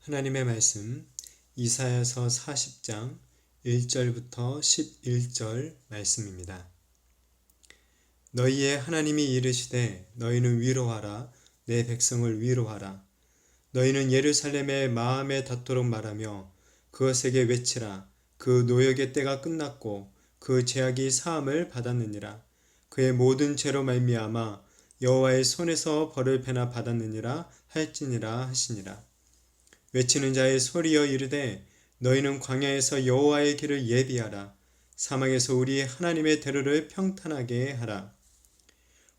하나님의 말씀 이사야서 40장 1절부터 11절 말씀입니다. 너희의 하나님이 이르시되 너희는 위로하라. 내 백성을 위로하라. 너희는 예루살렘의 마음에 닿도록 말하며 그것에게 외치라. 그 노역의 때가 끝났고 그 죄악이 사함을 받았느니라. 그의 모든 죄로 말미암아 여호와의 손에서 벌을 패나 받았느니라 할지니라 하시니라. 외치는 자의 소리여 이르되 너희는 광야에서 여호와의 길을 예비하라. 사막에서 우리 하나님의 대로를 평탄하게 하라.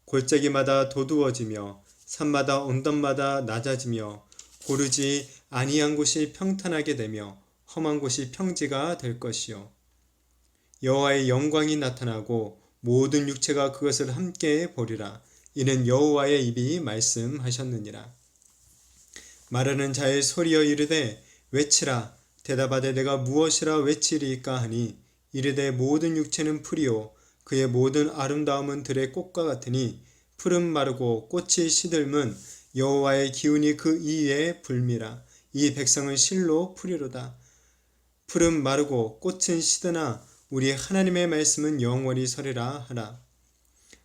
골짜기마다 도두어지며 산마다 언덕마다 낮아지며 고르지 아니한 곳이 평탄하게 되며 험한 곳이 평지가 될 것이요 여호와의 영광이 나타나고 모든 육체가 그것을 함께 보리라. 이는 여호와의 입이 말씀하셨느니라. 말하는 자의 소리여 이르되 외치라. 대답하되 내가 무엇이라 외치리이까 하니 이르되 모든 육체는 풀이요 그의 모든 아름다움은 들의 꽃과 같으니 풀은 마르고 꽃이 시들면 여호와의 기운이 그 이에 불미라. 이 백성은 실로 풀이로다. 풀은 마르고 꽃은 시드나 우리 하나님의 말씀은 영원히 서리라 하라.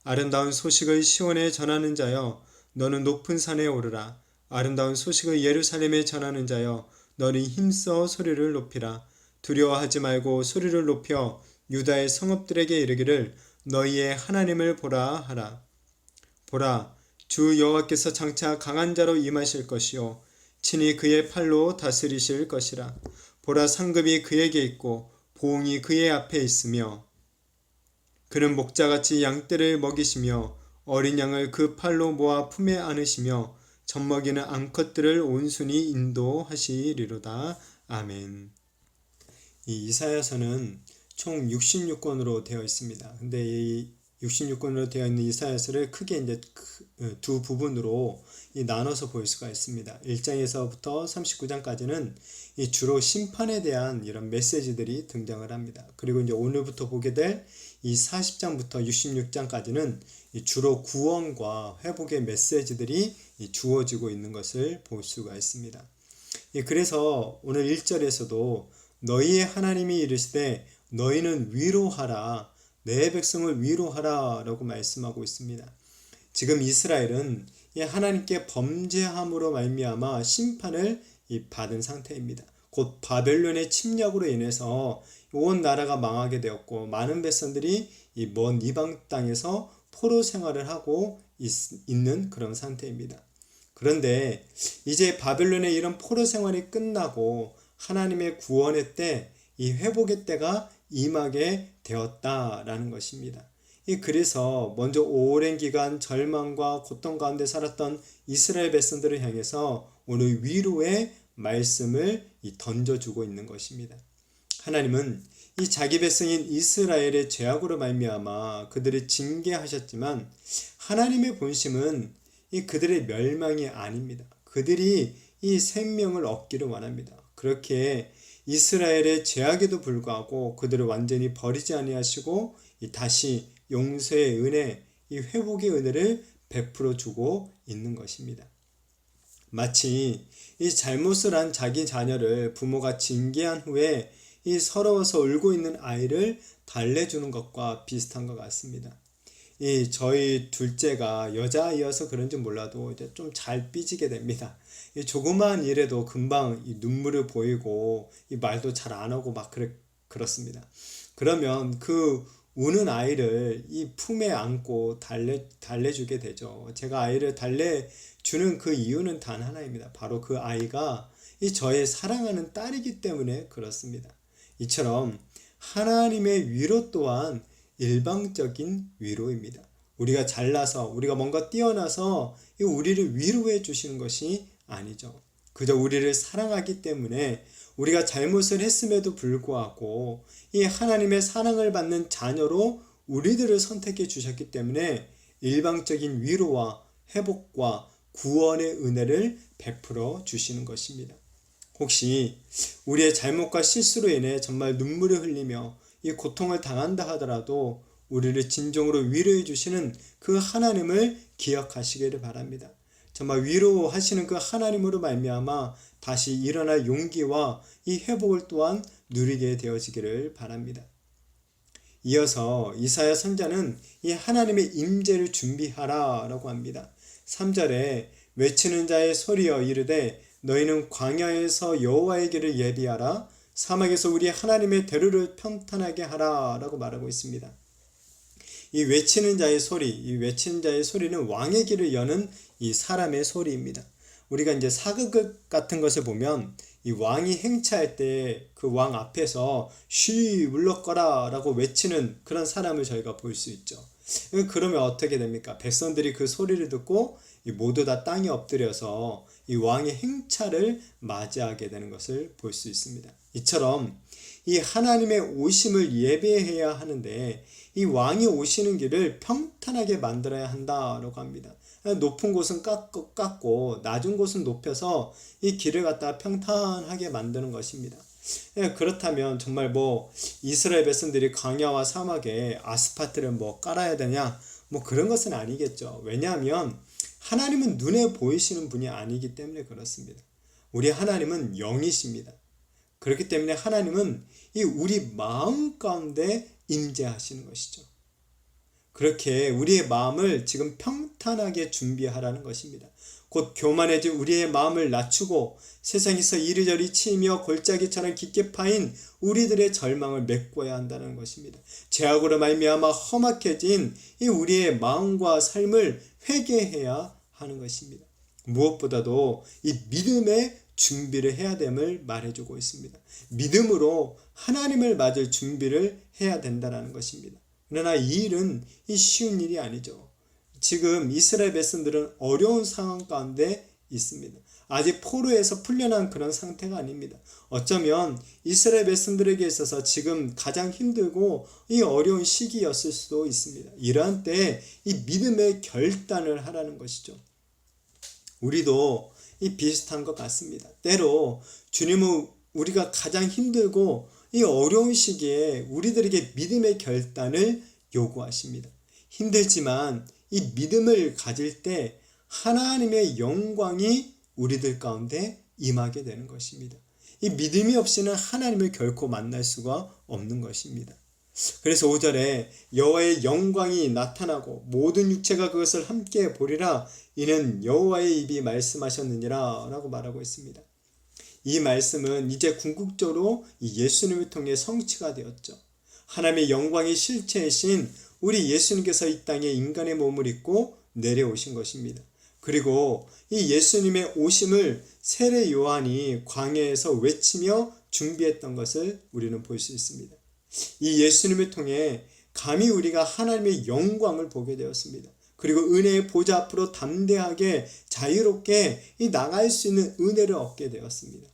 아름다운 소식을 시온에 전하는 자여 너는 높은 산에 오르라. 아름다운 소식을 예루살렘에 전하는 자여 너는 힘써 소리를 높이라. 두려워하지 말고 소리를 높여 유다의 성읍들에게 이르기를 너희의 하나님을 보라 하라. 보라, 주 여호와께서 장차 강한 자로 임하실 것이요 친히 그의 팔로 다스리실 것이라. 보라, 상급이 그에게 있고 보응이 그의 앞에 있으며 그는 목자같이 양떼를 먹이시며 어린 양을 그 팔로 모아 품에 안으시며 젖먹이는 암컷들을 온순히 인도하시리로다. 아멘. 이 이사야서는 총 66권으로 되어 있습니다. 근데 이 66권으로 되어 있는 이사야서를 크게 이제 두 부분으로 나눠서 볼 수가 있습니다. 1장에서부터 39장까지는 주로 심판에 대한 이런 메시지들이 등장을 합니다. 그리고 이제 오늘부터 보게 될 이 40장부터 66장까지는 주로 구원과 회복의 메시지들이 주어지고 있는 것을 볼 수가 있습니다. 그래서 오늘 1절에서도 너희의 하나님이 이르시되 너희는 위로하라. 내 백성을 위로하라 라고 말씀하고 있습니다. 지금 이스라엘은 하나님께 범죄함으로 말미암아 심판을 받은 상태입니다. 곧 바벨론의 침략으로 인해서 온 나라가 망하게 되었고 많은 백성들이 이 먼 이방 땅에서 포로 생활을 하고 있는 그런 상태입니다. 그런데 이제 바벨론의 이런 포로 생활이 끝나고 하나님의 구원의 때, 이 회복의 때가 임하게 되었다라는 것입니다. 그래서 먼저 오랜 기간 절망과 고통 가운데 살았던 이스라엘 백성들을 향해서 오늘 위로의 말씀을 던져주고 있는 것입니다. 하나님은 이 자기 백성인 이스라엘의 죄악으로 말미암아 그들을 징계하셨지만 하나님의 본심은 이 그들의 멸망이 아닙니다. 그들이 이 생명을 얻기를 원합니다. 그렇게 이스라엘의 죄악에도 불구하고 그들을 완전히 버리지 아니하시고 다시 용서의 은혜, 이 회복의 은혜를 베풀어 주고 있는 것입니다. 마치 이 잘못을 한 자기 자녀를 부모가 징계한 후에 이 서러워서 울고 있는 아이를 달래주는 것과 비슷한 것 같습니다. 저희 둘째가 여자아이여서 그런지 몰라도 이제 좀 잘 삐지게 됩니다. 조그마한 일에도 금방 눈물을 보이고 말도 잘 안 하고 막 그렇습니다. 그러면 그 우는 아이를 이 품에 안고 달래주게 되죠. 제가 아이를 달래주는 그 이유는 단 하나입니다. 바로 그 아이가 저의 사랑하는 딸이기 때문에 그렇습니다. 이처럼 하나님의 위로 또한 일방적인 위로입니다. 우리가 잘나서 우리가 뭔가 뛰어나서 우리를 위로해 주시는 것이 아니죠. 그저 우리를 사랑하기 때문에 우리가 잘못을 했음에도 불구하고 이 하나님의 사랑을 받는 자녀로 우리들을 선택해 주셨기 때문에 일방적인 위로와 회복과 구원의 은혜를 베풀어 주시는 것입니다. 혹시 우리의 잘못과 실수로 인해 정말 눈물을 흘리며 이 고통을 당한다 하더라도 우리를 진정으로 위로해 주시는 그 하나님을 기억하시기를 바랍니다. 정말 위로하시는 그 하나님으로 말미암아 다시 일어날 용기와 이 회복을 또한 누리게 되어지기를 바랍니다. 이어서 이사야 선자는 이 하나님의 임재를 준비하라 라고 합니다. 3절에 외치는 자의 소리여 이르되 너희는 광야에서 여호와의 길을 예비하라 사막에서 우리 하나님의 대로를 평탄하게 하라 라고 말하고 있습니다. 이 외치는 자의 소리, 이 외치는 자의 소리는 왕의 길을 여는 이 사람의 소리입니다. 우리가 이제 사극 같은 것을 보면 이 왕이 행차할 때 그 왕 앞에서 쉬 물러거라 라고 외치는 그런 사람을 저희가 볼 수 있죠. 그러면 어떻게 됩니까? 백성들이 그 소리를 듣고 모두 다 땅에 엎드려서 이 왕의 행차를 맞이하게 되는 것을 볼 수 있습니다. 이처럼 이 하나님의 오심을 예배해야 하는데 이 왕이 오시는 길을 평탄하게 만들어야 한다라고 합니다. 높은 곳은 깎고 낮은 곳은 높여서 이 길을 갖다 평탄하게 만드는 것입니다. 그렇다면 정말 이스라엘 백성들이 광야와 사막에 아스팔트를 깔아야 되냐? 그런 것은 아니겠죠. 왜냐하면 하나님은 눈에 보이시는 분이 아니기 때문에 그렇습니다. 우리 하나님은 영이십니다. 그렇기 때문에 하나님은 이 우리 마음 가운데 임재하시는 것이죠. 그렇게 우리의 마음을 지금 평탄하게 준비하라는 것입니다. 곧 교만해진 우리의 마음을 낮추고 세상에서 이리저리 치이며 골짜기처럼 깊게 파인 우리들의 절망을 메꿔야 한다는 것입니다. 죄악으로 말미암아 험악해진 이 우리의 마음과 삶을 회개해야 하는 것입니다. 무엇보다도 이 믿음의 준비를 해야 됨을 말해주고 있습니다. 믿음으로 하나님을 맞을 준비를 해야 된다는 것입니다. 그러나 이 일은 쉬운 일이 아니죠. 지금 이스라엘 백성들은 어려운 상황 가운데 있습니다. 아직 포로에서 풀려난 그런 상태가 아닙니다. 어쩌면 이스라엘 백성들에게 있어서 지금 가장 힘들고 이 어려운 시기였을 수도 있습니다. 이러한 때에 이 믿음의 결단을 하라는 것이죠. 우리도 이 비슷한 것 같습니다. 때로 주님은 우리가 가장 힘들고 이 어려운 시기에 우리들에게 믿음의 결단을 요구하십니다. 힘들지만 이 믿음을 가질 때 하나님의 영광이 우리들 가운데 임하게 되는 것입니다. 이 믿음이 없이는 하나님을 결코 만날 수가 없는 것입니다. 그래서 5절에 여호와의 영광이 나타나고 모든 육체가 그것을 함께 보리라 이는 여호와의 입이 말씀하셨느니라 라고 말하고 있습니다. 이 말씀은 이제 궁극적으로 예수님을 통해 성취가 되었죠. 하나님의 영광의 실체이신 우리 예수님께서 이 땅에 인간의 몸을 입고 내려오신 것입니다. 그리고 이 예수님의 오심을 세례 요한이 광야에서 외치며 준비했던 것을 우리는 볼 수 있습니다. 이 예수님을 통해 감히 우리가 하나님의 영광을 보게 되었습니다. 그리고 은혜의 보좌 앞으로 담대하게 자유롭게 나갈 수 있는 은혜를 얻게 되었습니다.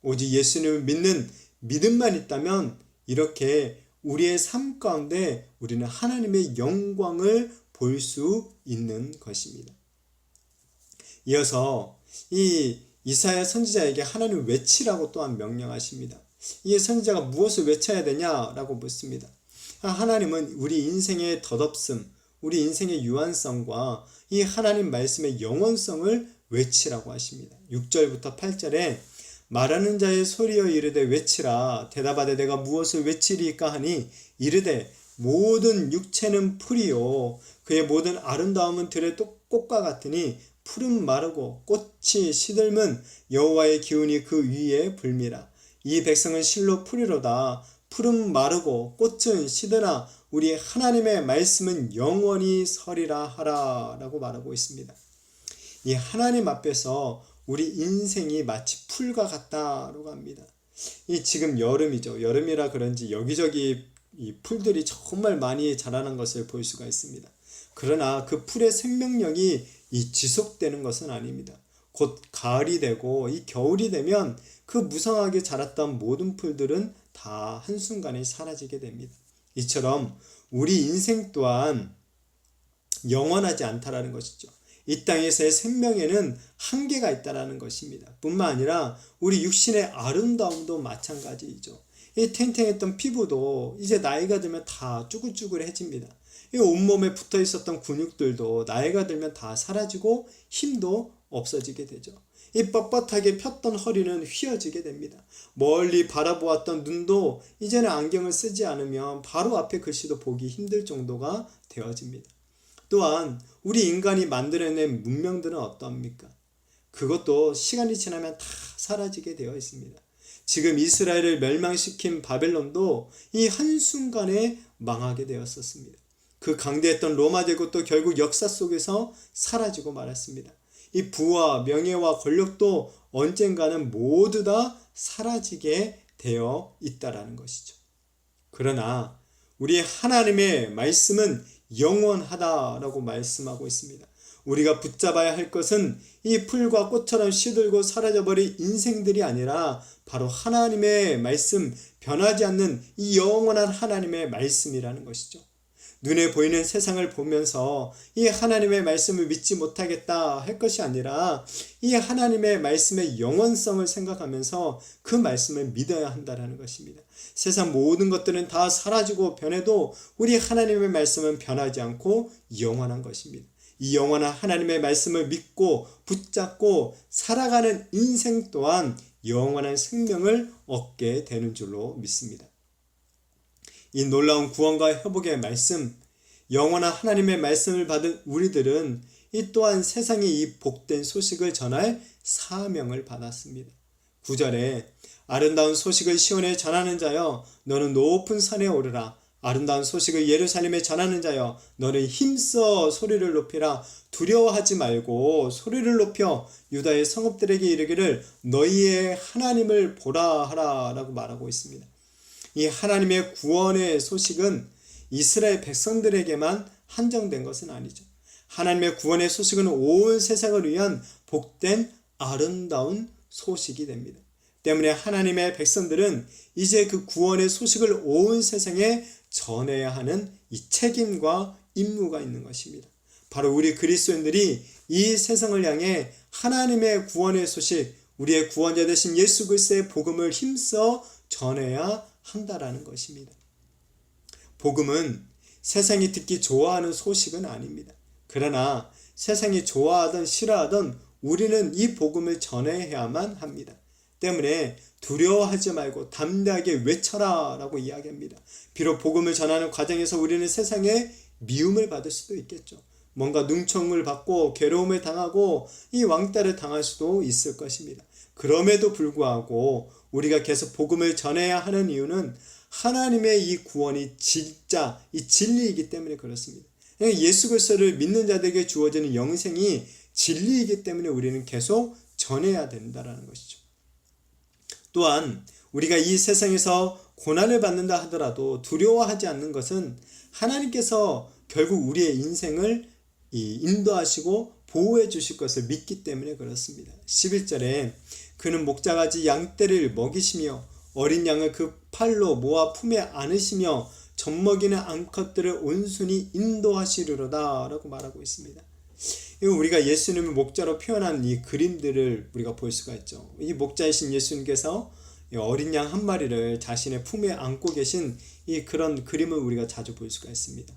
오직 예수님을 믿는 믿음만 있다면 이렇게 우리의 삶 가운데 우리는 하나님의 영광을 볼 수 있는 것입니다. 이어서 이 이사야 선지자에게 하나님 외치라고 또한 명령하십니다. 이 선지자가 무엇을 외쳐야 되냐라고 묻습니다. 하나님은 우리 인생의 덧없음, 우리 인생의 유한성과 이 하나님 말씀의 영원성을 외치라고 하십니다. 6절부터 8절에 말하는 자의 소리여 이르되 외치라 대답하되 내가 무엇을 외치리까 하니 이르되 모든 육체는 풀이요 그의 모든 아름다움은 들의 꽃과 같으니 풀은 마르고 꽃이 시들면 여호와의 기운이 그 위에 불미라. 이 백성은 실로 풀이로다. 풀은 마르고 꽃은 시드나 우리 하나님의 말씀은 영원히 서리라 하라 라고 말하고 있습니다. 이 하나님 앞에서 우리 인생이 마치 풀과 같다라고 합니다. 이 지금 여름이죠. 여름이라 그런지 여기저기 이 풀들이 정말 많이 자라는 것을 볼 수가 있습니다. 그러나 그 풀의 생명력이 지속되는 것은 아닙니다. 곧 가을이 되고 이 겨울이 되면 그 무성하게 자랐던 모든 풀들은 다 한순간에 사라지게 됩니다. 이처럼 우리 인생 또한 영원하지 않다라는 것이죠. 이 땅에서의 생명에는 한계가 있다라는 것입니다. 뿐만 아니라 우리 육신의 아름다움도 마찬가지이죠. 이 탱탱했던 피부도 이제 나이가 들면 다 쭈글쭈글해집니다. 이 온몸에 붙어 있었던 근육들도 나이가 들면 다 사라지고 힘도 없어지게 되죠. 이 뻣뻣하게 폈던 허리는 휘어지게 됩니다. 멀리 바라보았던 눈도 이제는 안경을 쓰지 않으면 바로 앞에 글씨도 보기 힘들 정도가 되어집니다. 또한 우리 인간이 만들어낸 문명들은 어떠합니까? 그것도 시간이 지나면 다 사라지게 되어 있습니다. 지금 이스라엘을 멸망시킨 바벨론도 이 한순간에 망하게 되었었습니다. 그 강대했던 로마 제국도 결국 역사 속에서 사라지고 말았습니다. 이 부와 명예와 권력도 언젠가는 모두 다 사라지게 되어 있다라는 것이죠. 그러나 우리 하나님의 말씀은 영원하다라고 말씀하고 있습니다. 우리가 붙잡아야 할 것은 이 풀과 꽃처럼 시들고 사라져버릴 인생들이 아니라 바로 하나님의 말씀, 변하지 않는 이 영원한 하나님의 말씀이라는 것이죠. 눈에 보이는 세상을 보면서 이 하나님의 말씀을 믿지 못하겠다 할 것이 아니라 이 하나님의 말씀의 영원성을 생각하면서 그 말씀을 믿어야 한다는 것입니다. 세상 모든 것들은 다 사라지고 변해도 우리 하나님의 말씀은 변하지 않고 영원한 것입니다. 이 영원한 하나님의 말씀을 믿고 붙잡고 살아가는 인생 또한 영원한 생명을 얻게 되는 줄로 믿습니다. 이 놀라운 구원과 회복의 말씀, 영원한 하나님의 말씀을 받은 우리들은 이 또한 세상에 이 복된 소식을 전할 사명을 받았습니다. 9절에 아름다운 소식을 시온에 전하는 자여 너는 높은 산에 오르라. 아름다운 소식을 예루살렘에 전하는 자여 너는 힘써 소리를 높이라. 두려워하지 말고 소리를 높여 유다의 성읍들에게 이르기를 너희의 하나님을 보라 하라 라고 말하고 있습니다. 이 하나님의 구원의 소식은 이스라엘 백성들에게만 한정된 것은 아니죠. 하나님의 구원의 소식은 온 세상을 위한 복된 아름다운 소식이 됩니다. 때문에 하나님의 백성들은 이제 그 구원의 소식을 온 세상에 전해야 하는 이 책임과 임무가 있는 것입니다. 바로 우리 그리스도인들이 이 세상을 향해 하나님의 구원의 소식, 우리의 구원자 되신 예수 그리스도의 복음을 힘써 전해야 한다라는 것입니다. 복음은 세상이 듣기 좋아하는 소식은 아닙니다. 그러나 세상이 좋아하든 싫어하든 우리는 이 복음을 전해야만 합니다. 때문에 두려워하지 말고 담대하게 외쳐라 라고 이야기합니다. 비록 복음을 전하는 과정에서 우리는 세상에 미움을 받을 수도 있겠죠. 뭔가 능청을 받고 괴로움을 당하고 이 왕따를 당할 수도 있을 것입니다. 그럼에도 불구하고 우리가 계속 복음을 전해야 하는 이유는 하나님의 이 구원이 진짜 이 진리이기 때문에 그렇습니다. 예수 그리스도를 믿는 자들에게 주어지는 영생이 진리이기 때문에 우리는 계속 전해야 된다는 것이죠. 또한 우리가 이 세상에서 고난을 받는다 하더라도 두려워하지 않는 것은 하나님께서 결국 우리의 인생을 인도하시고 보호해 주실 것을 믿기 때문에 그렇습니다. 11절에 그는 목자같이 양떼를 먹이시며 어린 양을 그 팔로 모아 품에 안으시며 젖먹이는 암컷들을 온순히 인도하시리로다 라고 말하고 있습니다. 우리가 예수님을 목자로 표현한 이 그림들을 우리가 볼 수가 있죠. 이 목자이신 예수님께서 어린 양 한 마리를 자신의 품에 안고 계신 이 그런 그림을 우리가 자주 볼 수가 있습니다.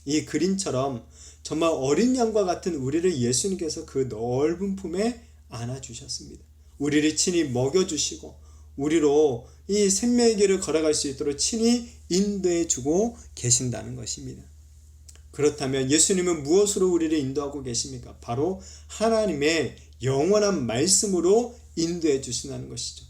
이 그림처럼 정말 어린 양과 같은 우리를 예수님께서 그 넓은 품에 안아주셨습니다. 우리를 친히 먹여주시고 우리로 이 생명의 길을 걸어갈 수 있도록 친히 인도해 주고 계신다는 것입니다. 그렇다면 예수님은 무엇으로 우리를 인도하고 계십니까? 바로 하나님의 영원한 말씀으로 인도해 주신다는 것이죠.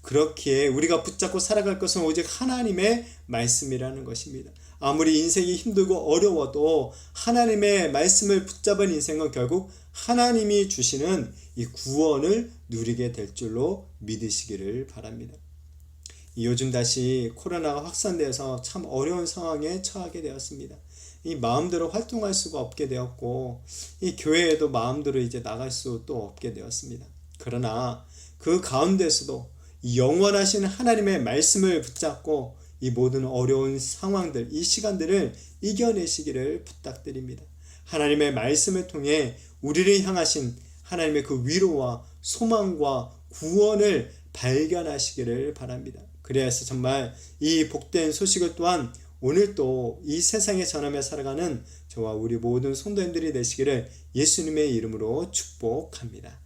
그렇기에 우리가 붙잡고 살아갈 것은 오직 하나님의 말씀이라는 것입니다. 아무리 인생이 힘들고 어려워도 하나님의 말씀을 붙잡은 인생은 결국 하나님이 주시는 이 구원을 누리게 될 줄로 믿으시기를 바랍니다. 요즘 다시 코로나가 확산되어서 참 어려운 상황에 처하게 되었습니다. 이 마음대로 활동할 수가 없게 되었고 이 교회에도 마음대로 이제 나갈 수도 없게 되었습니다. 그러나 그 가운데서도 영원하신 하나님의 말씀을 붙잡고 이 모든 어려운 상황들, 이 시간들을 이겨내시기를 부탁드립니다. 하나님의 말씀을 통해 우리를 향하신 하나님의 그 위로와 소망과 구원을 발견하시기를 바랍니다. 그래서 정말 이 복된 소식을 또한 오늘도 이 세상에 전하며 살아가는 저와 우리 모든 성도님들이 되시기를 예수님의 이름으로 축복합니다.